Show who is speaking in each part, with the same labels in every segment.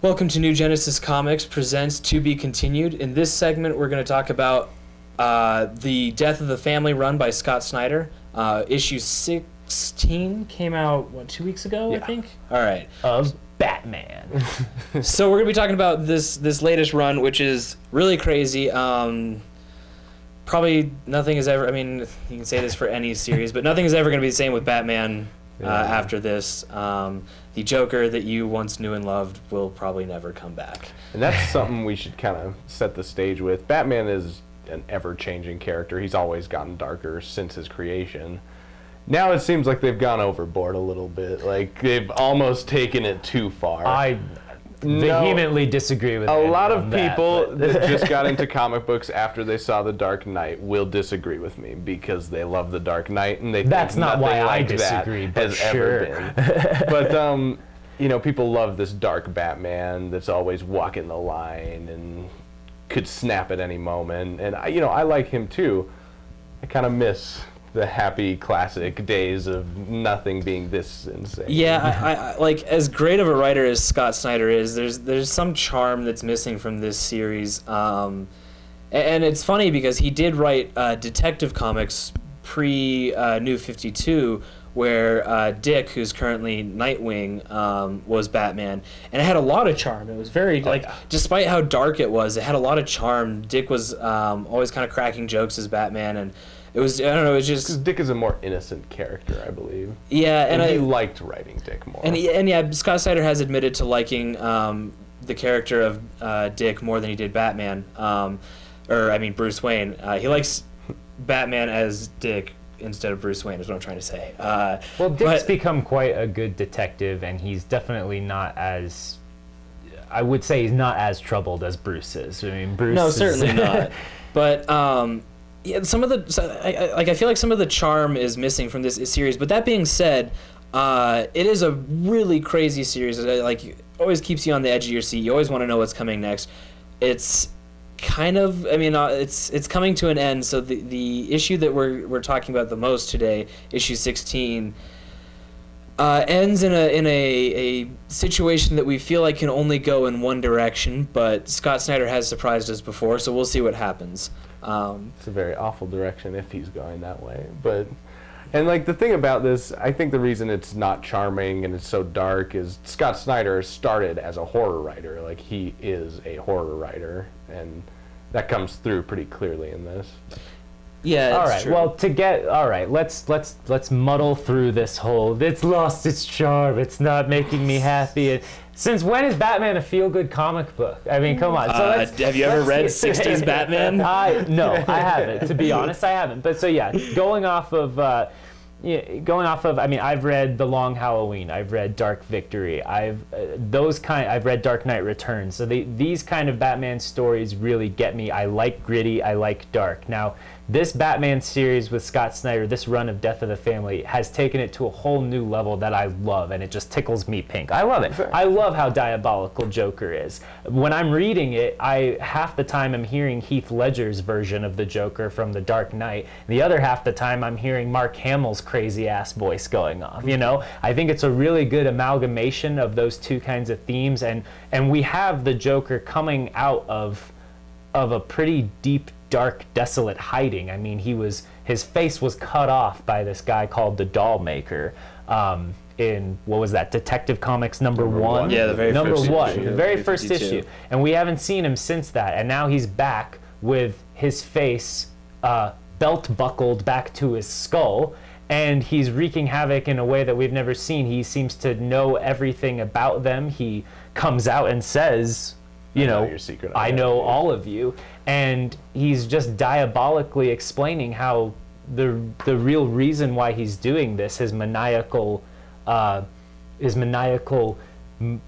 Speaker 1: Welcome to New Genesis Comics presents To Be Continued. In this segment, we're going to talk about the Death of the Family run by Scott Snyder. Issue 16 came out, 2 weeks ago, I think? All right.
Speaker 2: Of Batman.
Speaker 1: So we're going to be talking about this latest run, which is really crazy. Probably nothing is ever, I mean, you can say this for any series, but nothing is ever going to be the same with Batman after this. The Joker that you once knew and loved will probably never come back.
Speaker 3: And that's something we should kind of set the stage with. Batman is an ever-changing character. He's always gotten darker since his creation. Now it seems like they've gone overboard a little bit. Like, they've almost taken it too far.
Speaker 2: I vehemently disagree with
Speaker 3: a lot of
Speaker 2: that,
Speaker 3: people that just got into comic books after they saw The Dark Knight will disagree with me because they love The Dark Knight and they
Speaker 2: That's
Speaker 3: think
Speaker 2: not why I
Speaker 3: like
Speaker 2: disagree,
Speaker 3: that
Speaker 2: but
Speaker 3: has
Speaker 2: sure.
Speaker 3: ever been. But you know, people love this dark Batman that's always walking the line and could snap at any moment. And I like him too. I kind of miss the happy classic days of nothing being this insane.
Speaker 1: Yeah, I like, as great of a writer as Scott Snyder is, there's some charm that's missing from this series. And it's funny because he did write Detective Comics pre New 52, where Dick, who's currently Nightwing, was Batman, and it had a lot of charm. It was very despite how dark it was, it had a lot of charm. Dick was always kind of cracking jokes as Batman, and it was, I don't know, it was just...
Speaker 3: Because Dick is a more innocent character, I believe.
Speaker 1: Yeah,
Speaker 3: and he liked writing Dick more.
Speaker 1: And yeah, Scott Snyder has admitted to liking the character of Dick more than he did Batman, Bruce Wayne. He likes Batman as Dick instead of Bruce Wayne, is what I'm trying to say.
Speaker 2: Well, Dick's become quite a good detective, and he's definitely not as... I would say he's not as troubled as Bruce is. I mean, Bruce
Speaker 1: No, certainly not. But... yeah, I feel like some of the charm is missing from this series. But that being said, it is a really crazy series. Like, always keeps you on the edge of your seat. You always want to know what's coming next. It's kind of, it's coming to an end. So the issue that we're talking about the most today, issue 16, ends in a situation that we feel like can only go in one direction. But Scott Snyder has surprised us before, so we'll see what happens.
Speaker 3: It's a very awful direction if he's going that way. And like, the thing about this, I think the reason it's not charming and it's so dark is Scott Snyder started as a horror writer. Like, he is a horror writer, and that comes through pretty clearly in this.
Speaker 1: Yeah,
Speaker 2: all right.
Speaker 1: true.
Speaker 2: Well, let's muddle through this whole. It's lost its charm. It's not making me happy. Since when is Batman a feel-good comic book? I mean, come on. So
Speaker 1: have you ever read 60s Batman?
Speaker 2: No, I haven't. To be honest, I haven't. But so yeah, going off of. I mean, I've read The Long Halloween. I've read Dark Victory. I've read Dark Knight Returns. So these kind of Batman stories really get me. I like gritty. I like dark. Now, this Batman series with Scott Snyder, this run of Death of the Family, has taken it to a whole new level that I love, and it just tickles me pink. I love it. I love how diabolical Joker is. When I'm reading it, half the time I'm hearing Heath Ledger's version of the Joker from The Dark Knight. The other half the time I'm hearing Mark Hamill's crazy-ass voice going off, you know? I think it's a really good amalgamation of those two kinds of themes, and we have the Joker coming out of a pretty deep, dark, desolate hiding. I mean, his face was cut off by this guy called the Doll Maker in, what was that, Detective Comics number one?
Speaker 1: Yeah, the very first issue.
Speaker 2: The very first issue. And we haven't seen him since that. And now he's back with his face belt buckled back to his skull, and he's wreaking havoc in a way that we've never seen. He seems to know everything about them. He comes out and says, you know,
Speaker 3: your secret
Speaker 2: I know all of you. And he's just diabolically explaining how the real reason why he's doing this, his maniacal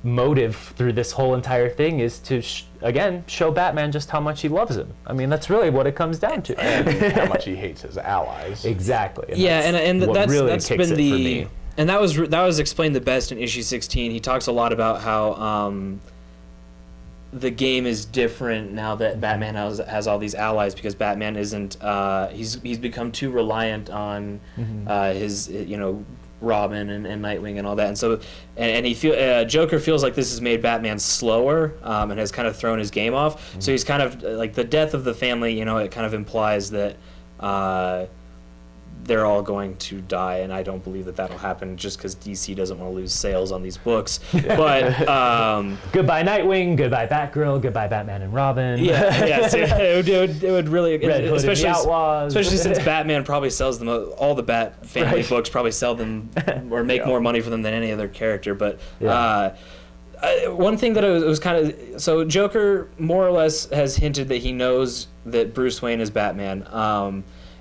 Speaker 2: motive through this whole entire thing, is to again show Batman just how much he loves him. I mean, that's really what it comes down to.
Speaker 3: And how much he hates his allies.
Speaker 2: Exactly.
Speaker 1: And that's
Speaker 2: really
Speaker 1: that's
Speaker 2: kicks
Speaker 1: been
Speaker 2: it for me.
Speaker 1: And that was explained the best in issue 16. He talks a lot about how the game is different now that Batman has all these allies, because Batman isn't he's become too reliant on his Robin and Nightwing and all that, and so and Joker feels like this has made Batman slower and has kind of thrown his game off. So he's kind of like the death of the family. It kind of implies that they're all going to die, and I don't believe that that'll happen just because DC doesn't want to lose sales on these books. But
Speaker 2: goodbye Nightwing, goodbye Batgirl, goodbye Batman and Robin.
Speaker 1: Yeah, so it would really,
Speaker 2: Red Hood and the Outlaws.
Speaker 1: especially since Batman probably sells them all the Bat family books probably sell them or make more money for them than any other character. But one thing that was kind of so Joker more or less has hinted that he knows that Bruce Wayne is Batman.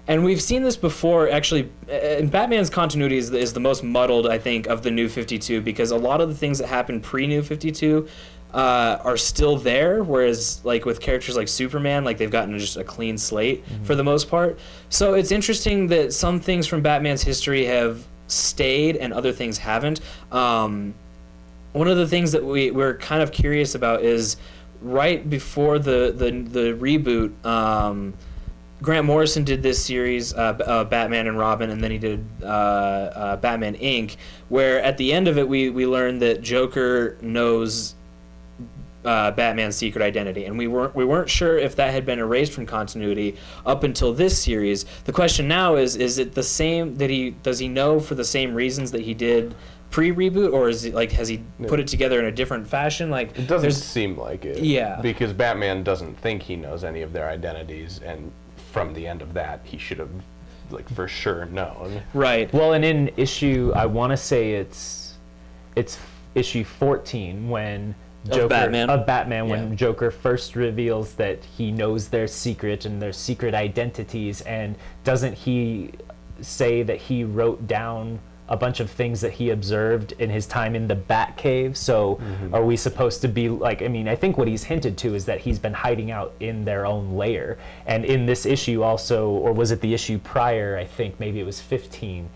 Speaker 1: And we've seen this before, actually, and Batman's continuity is the most muddled, I think, of the New 52, because a lot of the things that happened pre-New 52 are still there, whereas, like, with characters like Superman, like, they've gotten just a clean slate for the most part. So it's interesting that some things from Batman's history have stayed and other things haven't. One of the things that we're kind of curious about is right before the reboot, Grant Morrison did this series, Batman and Robin, and then he did Batman Inc., where at the end of it we learned that Joker knows Batman's secret identity, and we weren't sure if that had been erased from continuity up until this series. The question now is it the same, does he know for the same reasons that he did pre-reboot, or is it has he put it together in a different fashion? Like,
Speaker 3: it doesn't seem like it.
Speaker 1: Yeah.
Speaker 3: Because Batman doesn't think he knows any of their identities, and from the end of that, he should have, for sure known.
Speaker 1: Right.
Speaker 2: Well, and in issue, I want to say it's issue 14 when Batman, when Joker first reveals that he knows their secret and their secret identities, and doesn't he say that he wrote down a bunch of things that he observed in his time in the Batcave? So are we supposed to be I think what he's hinted to is that he's been hiding out in their own lair. And in this issue also, or was it the issue prior, I think maybe it was 15,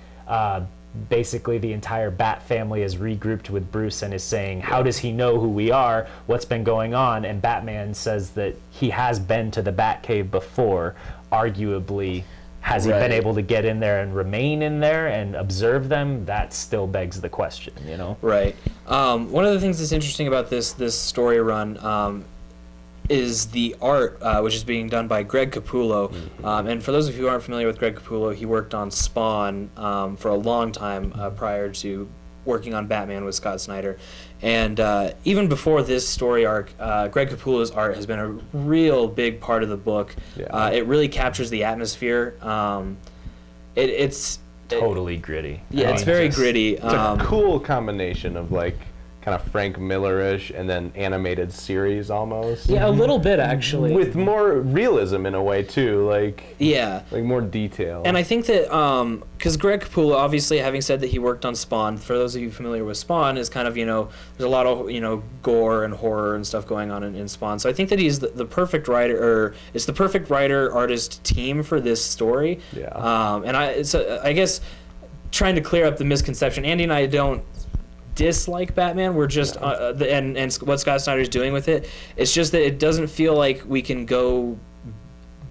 Speaker 2: basically the entire Bat family is regrouped with Bruce and is saying, how does he know who we are? What's been going on? And Batman says that he has been to the Batcave before, arguably. Has he been able to get in there and remain in there and observe them? That still begs the question,
Speaker 1: Right. One of the things that's interesting about this story run is the art, which is being done by Greg Capullo. And for those of you who aren't familiar with Greg Capullo, he worked on Spawn for a long time prior to working on Batman with Scott Snyder. And even before this story arc, Greg Capullo's art has been a real big part of the book. It really captures the atmosphere. It's
Speaker 2: totally gritty.
Speaker 1: Yeah, it's very gritty.
Speaker 3: It's a cool combination of kind of Frank Miller-ish and then animated series almost.
Speaker 1: Yeah, a little bit actually.
Speaker 3: With more realism in a way too, more detail.
Speaker 1: And I think that because Greg Capullo, obviously, having said that he worked on Spawn, for those of you familiar with Spawn, is kind of there's a lot of gore and horror and stuff going on in Spawn. So I think that he's the perfect writer, or it's the perfect writer artist team for this story.
Speaker 3: Yeah.
Speaker 1: And I guess trying to clear up the misconception, Andy and I don't dislike Batman. We're just and what Scott Snyder's doing with it, it's just that it doesn't feel like we can go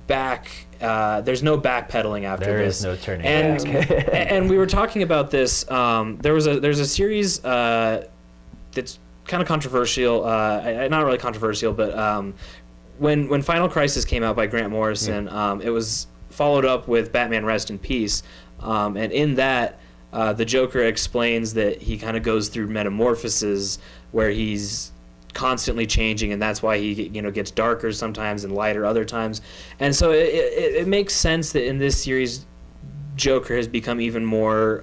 Speaker 1: back. There's no backpedaling after
Speaker 2: there
Speaker 1: this.
Speaker 2: There is no turning
Speaker 1: back. And we were talking about this. There's a series that's kind of controversial. Not really controversial, but when Final Crisis came out by Grant Morrison, it was followed up with Batman Rest in Peace, and in that. The Joker explains that he kind of goes through metamorphoses where he's constantly changing, and that's why he gets darker sometimes and lighter other times. And so it makes sense that in this series, Joker has become even more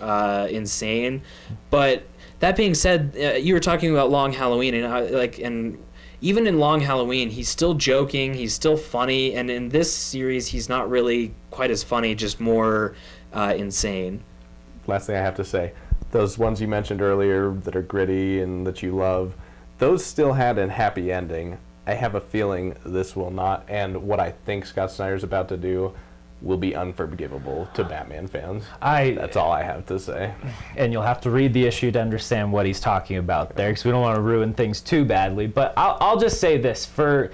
Speaker 1: insane. But that being said, you were talking about Long Halloween, and even in Long Halloween, he's still joking, he's still funny, and in this series, he's not really quite as funny, just more insane.
Speaker 3: Last thing I have to say, those ones you mentioned earlier that are gritty and that you love, those still had a happy ending. I have a feeling this will not, and what I think Scott Snyder's about to do will be unforgivable to Batman fans. That's all I have to say.
Speaker 2: And you'll have to read the issue to understand what he's talking about there, because we don't want to ruin things too badly. But I'll just say this. For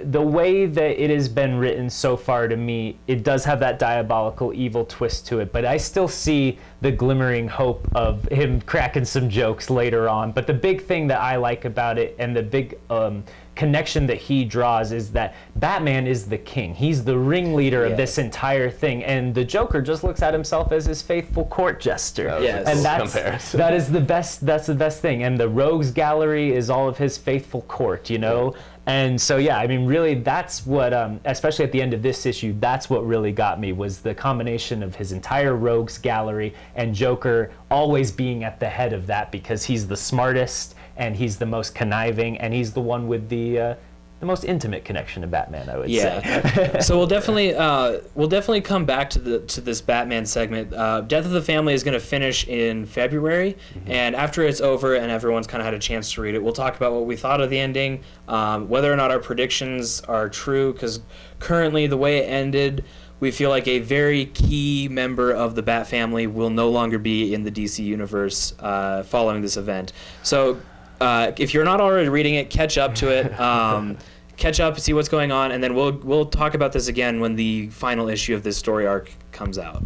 Speaker 2: the way that it has been written so far to me, it does have that diabolical evil twist to it, but I still see the glimmering hope of him cracking some jokes later on. But the big thing that I like about it, and the big connection that he draws, is that Batman is the king. He's the ringleader of this entire thing, and the Joker just looks at himself as his faithful court jester. And that is the best. That's the best thing. And the Rogues Gallery is all of his faithful court, you know. And so, yeah, I mean, really, that's what, especially at the end of this issue, that's what really got me, was the combination of his entire Rogues Gallery and Joker always being at the head of that, because he's the smartest and he's the most conniving and he's the one with the most intimate connection to Batman, I would say.
Speaker 1: So we'll definitely come back to this Batman segment. Death of the Family is going to finish in February, and after it's over and everyone's kind of had a chance to read it, we'll talk about what we thought of the ending, whether or not our predictions are true, because currently the way it ended, we feel like a very key member of the Bat family will no longer be in the DC universe following this event. So if you're not already reading it, catch up to it. Catch up, see what's going on, and then we'll talk about this again when the final issue of this story arc comes out.